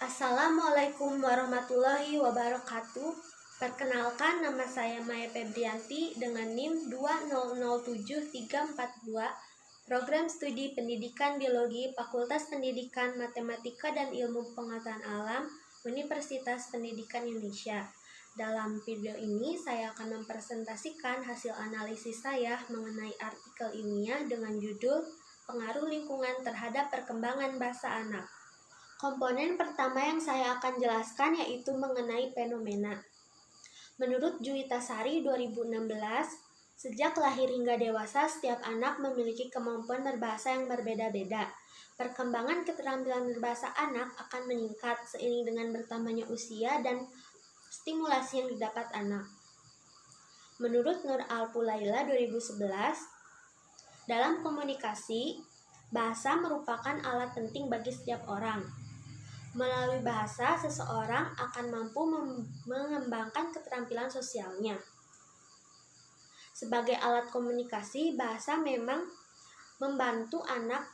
Assalamualaikum warahmatullahi wabarakatuh. Perkenalkan, nama saya Maya Febrianti dengan NIM 2007342, Program Studi Pendidikan Biologi Fakultas Pendidikan Matematika dan Ilmu Pengetahuan Alam, Universitas Pendidikan Indonesia. Dalam video ini saya akan mempresentasikan hasil analisis saya mengenai artikel ilmiah dengan judul Pengaruh Lingkungan Terhadap Perkembangan Bahasa Anak. Komponen pertama yang saya akan jelaskan yaitu mengenai fenomena. Menurut Juwita Sari 2016, sejak lahir hingga dewasa setiap anak memiliki kemampuan berbahasa yang berbeda-beda. Perkembangan keterampilan berbahasa anak akan meningkat seiring dengan bertambahnya usia dan stimulasi yang didapat anak. Menurut Nur Al-Pulaila 2011, dalam komunikasi, bahasa merupakan alat penting bagi setiap orang. Melalui bahasa, seseorang akan mampu mengembangkan keterampilan sosialnya. Sebagai alat komunikasi, bahasa memang membantu anak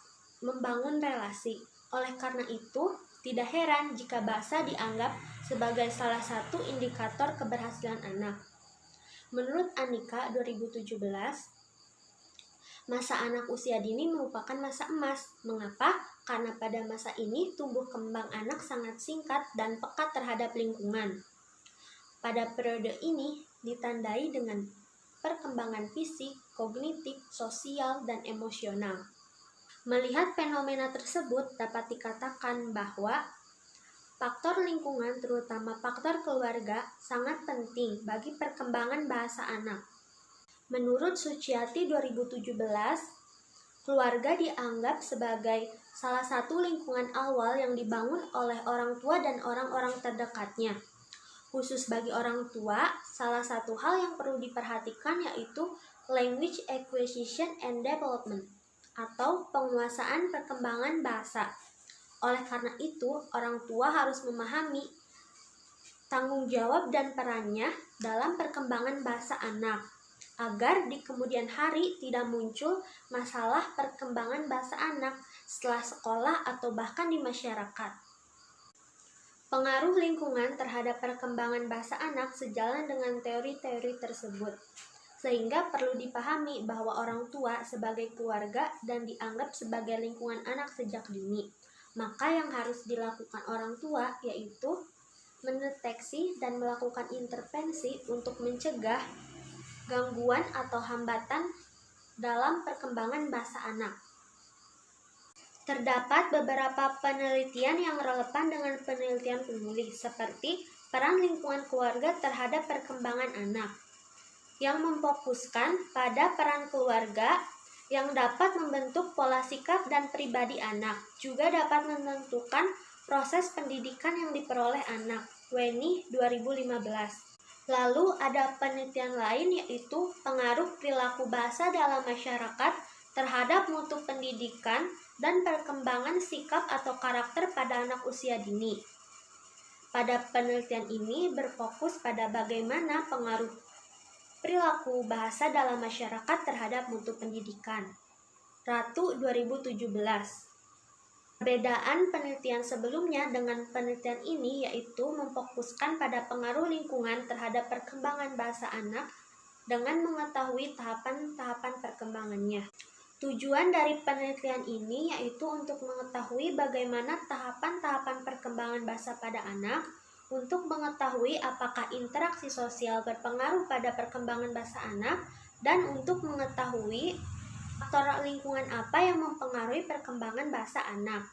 membangun relasi. Oleh karena itu, tidak heran jika bahasa dianggap sebagai salah satu indikator keberhasilan anak. Menurut Anika 2017, masa anak usia dini merupakan masa emas. Mengapa? Karena pada masa ini tumbuh kembang anak sangat singkat dan pekat terhadap lingkungan. Pada periode ini ditandai dengan perkembangan fisik, kognitif, sosial, dan emosional. Melihat fenomena tersebut dapat dikatakan bahwa faktor lingkungan, terutama faktor keluarga, sangat penting bagi perkembangan bahasa anak. Menurut Suciati 2017, keluarga dianggap sebagai salah satu lingkungan awal yang dibangun oleh orang tua dan orang-orang terdekatnya. Khusus bagi orang tua, salah satu hal yang perlu diperhatikan yaitu language acquisition and development, atau penguasaan perkembangan bahasa. Oleh karena itu, orang tua harus memahami tanggung jawab dan perannya dalam perkembangan bahasa anak, agar di kemudian hari tidak muncul masalah perkembangan bahasa anak setelah sekolah atau bahkan di masyarakat. Pengaruh lingkungan terhadap perkembangan bahasa anak sejalan dengan teori-teori tersebut, sehingga perlu dipahami bahwa orang tua sebagai keluarga dan dianggap sebagai lingkungan anak sejak dini. Maka yang harus dilakukan orang tua yaitu mendeteksi dan melakukan intervensi untuk mencegah gangguan atau hambatan dalam perkembangan bahasa anak. Terdapat beberapa penelitian yang relevan dengan penelitian penulis, seperti peran lingkungan keluarga terhadap perkembangan anak, yang memfokuskan pada peran keluarga yang dapat membentuk pola sikap dan pribadi anak, juga dapat menentukan proses pendidikan yang diperoleh anak. Weni 2015. Lalu ada penelitian lain yaitu pengaruh perilaku bahasa dalam masyarakat terhadap mutu pendidikan dan perkembangan sikap atau karakter pada anak usia dini. Pada penelitian ini berfokus pada bagaimana pengaruh perilaku bahasa dalam masyarakat terhadap mutu pendidikan. Ratu 2017. Perbedaan penelitian sebelumnya dengan penelitian ini yaitu memfokuskan pada pengaruh lingkungan terhadap perkembangan bahasa anak dengan mengetahui tahapan-tahapan perkembangannya. Tujuan dari penelitian ini yaitu untuk mengetahui bagaimana tahapan-tahapan perkembangan bahasa pada anak, untuk mengetahui apakah interaksi sosial berpengaruh pada perkembangan bahasa anak, dan untuk mengetahui faktor lingkungan apa yang mempengaruhi perkembangan bahasa anak.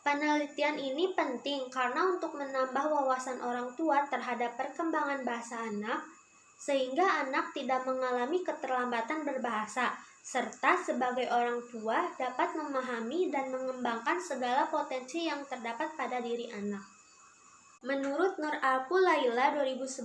Penelitian ini penting karena untuk menambah wawasan orang tua terhadap perkembangan bahasa anak, sehingga anak tidak mengalami keterlambatan berbahasa, serta sebagai orang tua dapat memahami dan mengembangkan segala potensi yang terdapat pada diri anak. Menurut Nur Al-Pulaila 2011,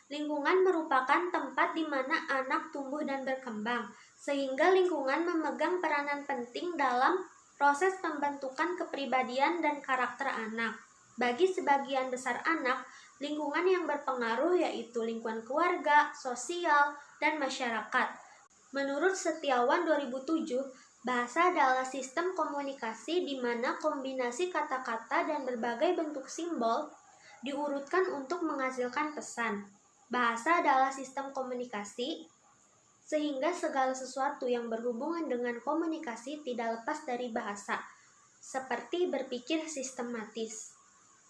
lingkungan merupakan tempat di mana anak tumbuh dan berkembang, sehingga lingkungan memegang peranan penting dalam proses pembentukan kepribadian dan karakter anak. Bagi sebagian besar anak, lingkungan yang berpengaruh yaitu lingkungan keluarga, sosial, dan masyarakat. Menurut Setiawan 2007, Bahasa adalah sistem komunikasi di mana kombinasi kata-kata dan berbagai bentuk simbol diurutkan untuk menghasilkan pesan. Bahasa adalah sistem komunikasi, sehingga segala sesuatu yang berhubungan dengan komunikasi tidak lepas dari bahasa, seperti berpikir sistematis.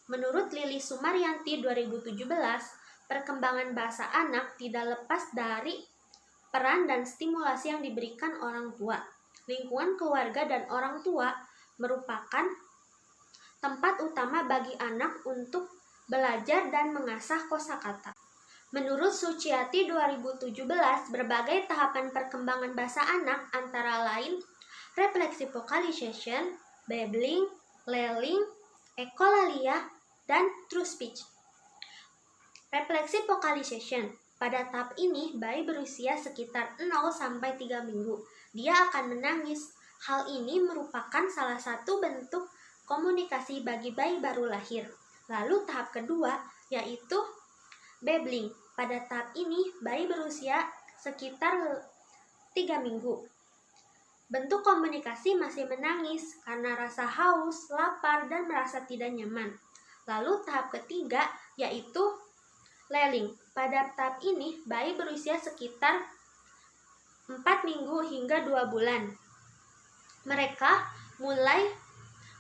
Menurut Lili Sumaryanti 2017, perkembangan bahasa anak tidak lepas dari peran dan stimulasi yang diberikan orang tua. Lingkungan keluarga dan orang tua merupakan tempat utama bagi anak untuk belajar dan mengasah kosakata. Menurut Suciati 2017, berbagai tahapan perkembangan bahasa anak antara lain refleksi vocalization, babbling, layering, ekolalia, dan true speech. Refleksi vocalization. Pada tahap ini, bayi berusia sekitar 0-3 minggu. Dia akan menangis. Hal ini merupakan salah satu bentuk komunikasi bagi bayi baru lahir. Lalu tahap kedua, yaitu babbling. Pada tahap ini, bayi berusia sekitar 3 minggu. Bentuk komunikasi masih menangis karena rasa haus, lapar, dan merasa tidak nyaman. Lalu tahap ketiga, yaitu layering. Pada tahap ini, bayi berusia sekitar 4 minggu hingga 2 bulan. Mereka mulai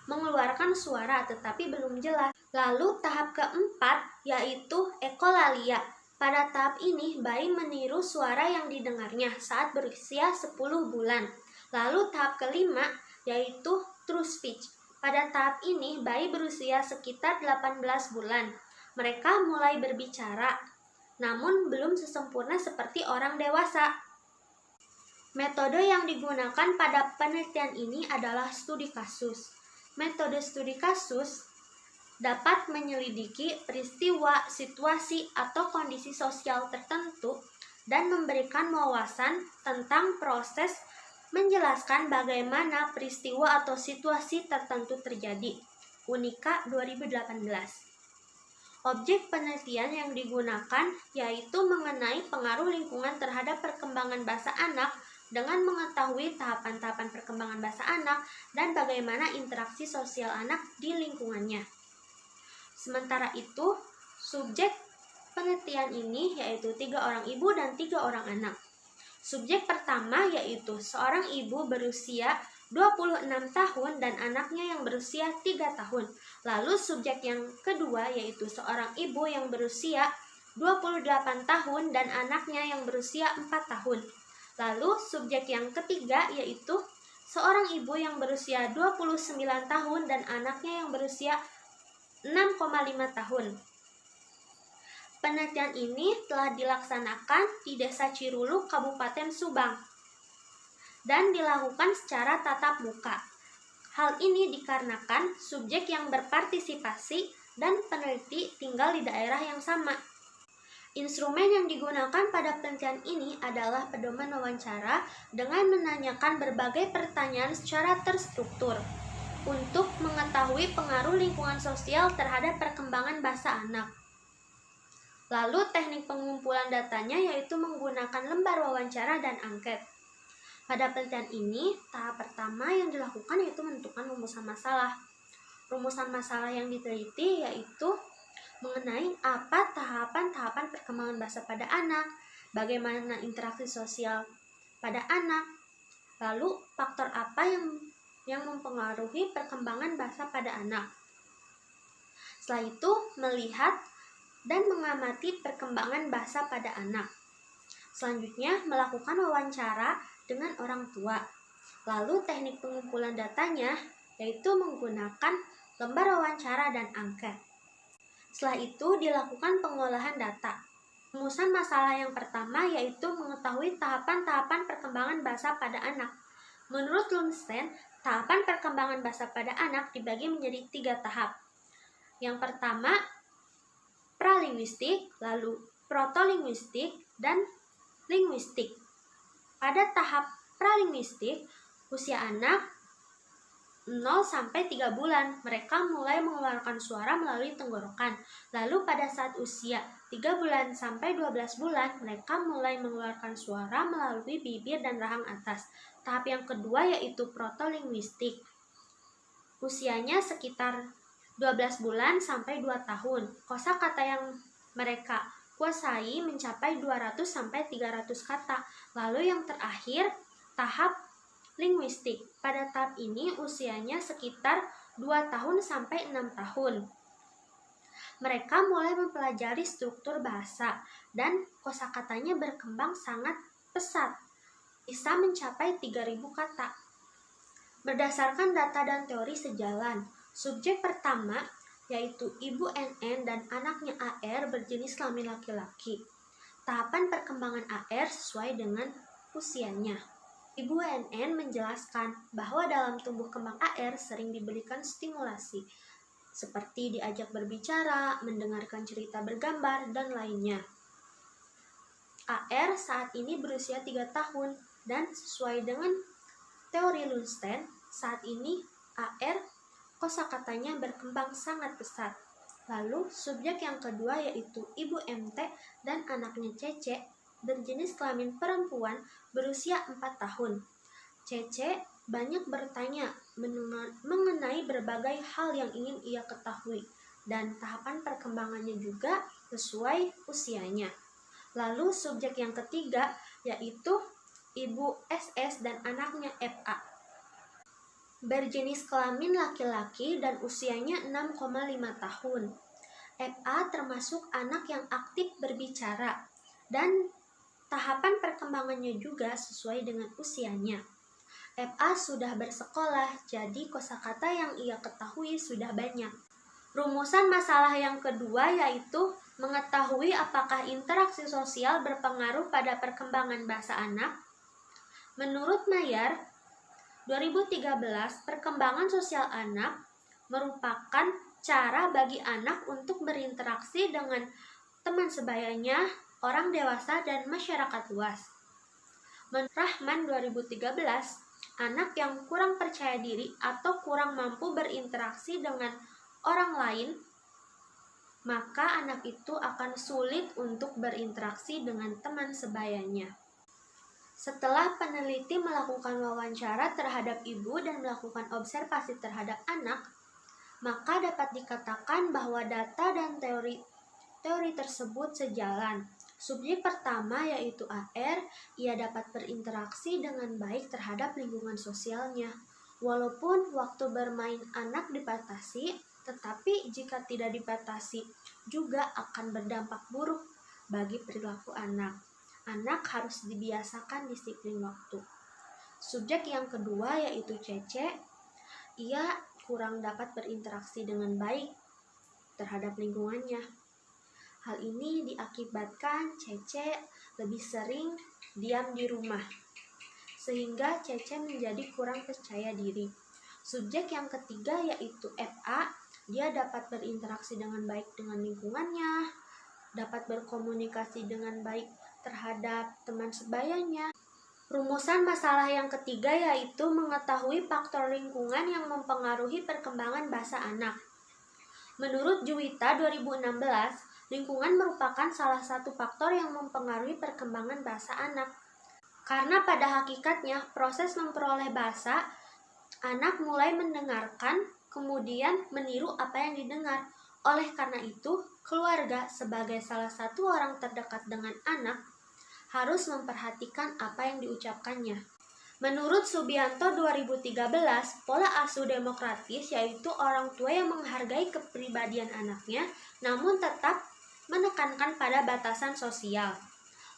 mengeluarkan suara tetapi belum jelas. Lalu tahap keempat, yaitu ekolalia. Pada tahap ini, bayi meniru suara yang didengarnya saat berusia 10 bulan. Lalu tahap kelima, yaitu true speech. Pada tahap ini, bayi berusia sekitar 18 bulan. Mereka mulai berbicara, namun belum sesempurna seperti orang dewasa. Metode yang digunakan pada penelitian ini adalah studi kasus. Metode studi kasus dapat menyelidiki peristiwa, situasi, atau kondisi sosial tertentu dan memberikan wawasan tentang proses menjelaskan bagaimana peristiwa atau situasi tertentu terjadi. Unika 2018. Objek penelitian yang digunakan yaitu mengenai pengaruh lingkungan terhadap perkembangan bahasa anak dengan mengetahui tahapan-tahapan perkembangan bahasa anak dan bagaimana interaksi sosial anak di lingkungannya. Sementara itu, subjek penelitian ini yaitu 3 orang ibu dan 3 orang anak. Subjek pertama yaitu seorang ibu berusia 26 tahun dan anaknya yang berusia 3 tahun. Lalu subjek yang kedua yaitu seorang ibu yang berusia 28 tahun dan anaknya yang berusia 4 tahun. Lalu subjek yang ketiga yaitu seorang ibu yang berusia 29 tahun dan anaknya yang berusia 6,5 tahun. Penelitian ini telah dilaksanakan di Desa Cirulu, Kabupaten Subang, dan dilakukan secara tatap muka. Hal ini dikarenakan subjek yang berpartisipasi dan peneliti tinggal di daerah yang sama. Instrumen yang digunakan pada penelitian ini adalah pedoman wawancara dengan menanyakan berbagai pertanyaan secara terstruktur untuk mengetahui pengaruh lingkungan sosial terhadap perkembangan bahasa anak. Lalu teknik pengumpulan datanya yaitu menggunakan lembar wawancara dan angket. Pada penelitian ini, tahap pertama yang dilakukan yaitu menentukan rumusan masalah. Rumusan masalah yang diteliti yaitu mengenai apa tahapan-tahapan perkembangan bahasa pada anak, bagaimana interaksi sosial pada anak, lalu faktor apa yang mempengaruhi perkembangan bahasa pada anak. Setelah itu, melihat dan mengamati perkembangan bahasa pada anak. Selanjutnya, melakukan wawancara dengan orang tua. Lalu teknik pengumpulan datanya yaitu menggunakan lembar wawancara dan angket. Setelah itu, dilakukan pengolahan data. Rumusan masalah yang pertama yaitu mengetahui tahapan-tahapan perkembangan bahasa pada anak. Menurut Lundsten, tahapan perkembangan bahasa pada anak dibagi menjadi 3 tahap. Yang pertama, pralinguistik, lalu protolinguistik, dan linguistik. Pada tahap pralinguistik, usia anak 0-3 bulan, mereka mulai mengeluarkan suara melalui tenggorokan. Lalu pada saat usia 3 bulan sampai 12 bulan, mereka mulai mengeluarkan suara melalui bibir dan rahang atas. Tahap yang kedua yaitu protolinguistik. Usianya sekitar 12 bulan sampai 2 tahun. Kosakata yang mereka kuasai mencapai 200 sampai 300 kata. Lalu yang terakhir, tahap linguistik. Pada tahap ini usianya sekitar 2 tahun sampai 6 tahun. Mereka mulai mempelajari struktur bahasa dan kosakatanya berkembang sangat pesat. Bisa mencapai 3.000 kata. Berdasarkan data dan teori sejalan, subjek pertama yaitu Ibu NN dan anaknya AR berjenis kelamin laki-laki. Tahapan perkembangan AR sesuai dengan usianya. Ibu NN menjelaskan bahwa dalam tumbuh kembang AR sering diberikan stimulasi, seperti diajak berbicara, mendengarkan cerita bergambar, dan lainnya. AR saat ini berusia 3 tahun, dan sesuai dengan teori Lundstedt, saat ini AR kosakatanya berkembang sangat pesat. Lalu subjek yang kedua yaitu Ibu MT dan anaknya Cece berjenis kelamin perempuan berusia 4 tahun. Cece banyak bertanya mengenai berbagai hal yang ingin ia ketahui dan tahapan perkembangannya juga sesuai usianya. Lalu subjek yang ketiga yaitu Ibu SS dan anaknya FA. Berjenis kelamin laki-laki dan usianya 6,5 tahun. FA termasuk anak yang aktif berbicara dan tahapan perkembangannya juga sesuai dengan usianya. FA sudah bersekolah, jadi kosakata yang ia ketahui sudah banyak. Rumusan masalah yang kedua yaitu mengetahui apakah interaksi sosial berpengaruh pada perkembangan bahasa anak. Menurut Mayer, 2013, perkembangan sosial anak merupakan cara bagi anak untuk berinteraksi dengan teman sebayanya, orang dewasa, dan masyarakat luas. Menurut Rahman 2013, anak yang kurang percaya diri atau kurang mampu berinteraksi dengan orang lain, maka anak itu akan sulit untuk berinteraksi dengan teman sebayanya. Setelah peneliti melakukan wawancara terhadap ibu dan melakukan observasi terhadap anak, maka dapat dikatakan bahwa data dan teori tersebut sejalan. Subjek pertama yaitu AR, ia dapat berinteraksi dengan baik terhadap lingkungan sosialnya. Walaupun waktu bermain anak dibatasi, tetapi jika tidak dibatasi juga akan berdampak buruk bagi perilaku anak. Anak harus dibiasakan disiplin waktu. Subjek yang kedua yaitu Cece, ia kurang dapat berinteraksi dengan baik terhadap lingkungannya. Hal ini diakibatkan Cece lebih sering diam di rumah, sehingga Cece menjadi kurang percaya diri. Subjek yang ketiga yaitu FA, dia dapat berinteraksi dengan baik dengan lingkungannya, dapat berkomunikasi dengan baik terhadap teman sebayanya. Rumusan masalah yang ketiga yaitu mengetahui faktor lingkungan yang mempengaruhi perkembangan bahasa anak. Menurut Juwita 2016, lingkungan merupakan salah satu faktor yang mempengaruhi perkembangan bahasa anak. Karena pada hakikatnya proses memperoleh bahasa, anak mulai mendengarkan, kemudian meniru apa yang didengar. Oleh karena itu, keluarga sebagai salah satu orang terdekat dengan anak harus memperhatikan apa yang diucapkannya. Menurut Subianto 2013, pola asuh demokratis yaitu orang tua yang menghargai kepribadian anaknya namun tetap menekankan pada batasan sosial.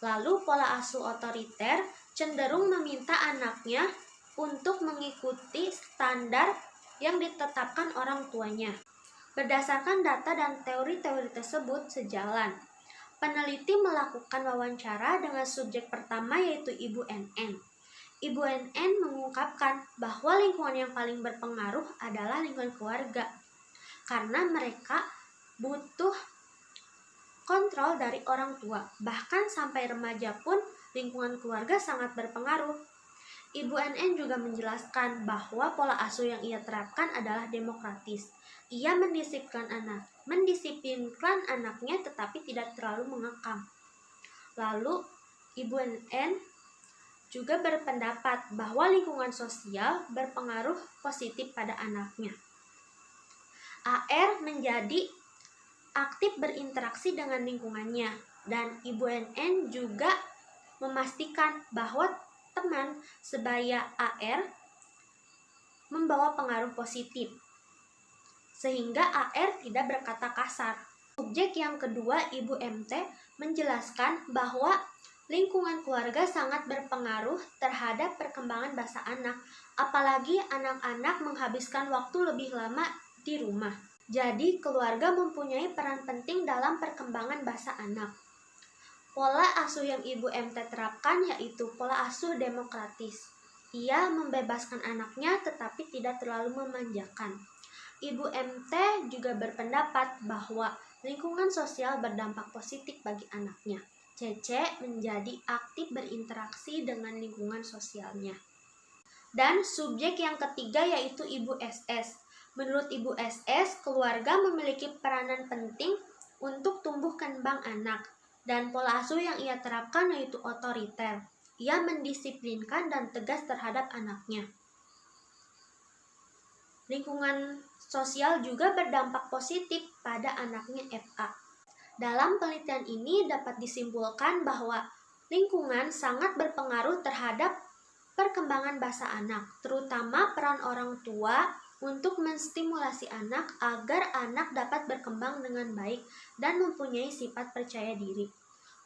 Lalu pola asuh otoriter cenderung meminta anaknya untuk mengikuti standar yang ditetapkan orang tuanya. Berdasarkan data dan teori-teori tersebut sejalan. Peneliti melakukan wawancara dengan subjek pertama yaitu Ibu NN. Ibu NN mengungkapkan bahwa lingkungan yang paling berpengaruh adalah lingkungan keluarga, karena mereka butuh kontrol dari orang tua. Bahkan sampai remaja pun lingkungan keluarga sangat berpengaruh. Ibu NN juga menjelaskan bahwa pola asuh yang ia terapkan adalah demokratis. Ia mendisiplinkan anaknya tetapi tidak terlalu mengekang. Lalu Ibu NN juga berpendapat bahwa lingkungan sosial berpengaruh positif pada anaknya. AR menjadi aktif berinteraksi dengan lingkungannya, dan Ibu NN juga memastikan bahwa teman sebaya AR membawa pengaruh positif, sehingga AR tidak berkata kasar. Subjek yang kedua, Ibu MT menjelaskan bahwa lingkungan keluarga sangat berpengaruh terhadap perkembangan bahasa anak, apalagi anak-anak menghabiskan waktu lebih lama di rumah. Jadi, keluarga mempunyai peran penting dalam perkembangan bahasa anak. Pola asuh yang Ibu MT terapkan yaitu pola asuh demokratis. Ia membebaskan anaknya tetapi tidak terlalu memanjakan. Ibu MT juga berpendapat bahwa lingkungan sosial berdampak positif bagi anaknya. Cece menjadi aktif berinteraksi dengan lingkungan sosialnya. Dan subjek yang ketiga yaitu Ibu SS. Menurut Ibu SS, keluarga memiliki peranan penting untuk tumbuh kembang anak. Dan pola asuh yang ia terapkan yaitu otoriter. Ia mendisiplinkan dan tegas terhadap anaknya. Lingkungan sosial juga berdampak positif pada anaknya FA. Dalam penelitian ini dapat disimpulkan bahwa lingkungan sangat berpengaruh terhadap perkembangan bahasa anak, terutama peran orang tua untuk menstimulasi anak agar anak dapat berkembang dengan baik dan mempunyai sifat percaya diri.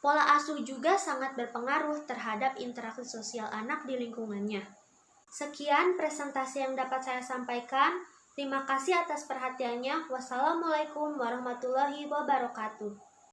Pola asuh juga sangat berpengaruh terhadap interaksi sosial anak di lingkungannya. Sekian presentasi yang dapat saya sampaikan. Terima kasih atas perhatiannya. Wassalamualaikum warahmatullahi wabarakatuh.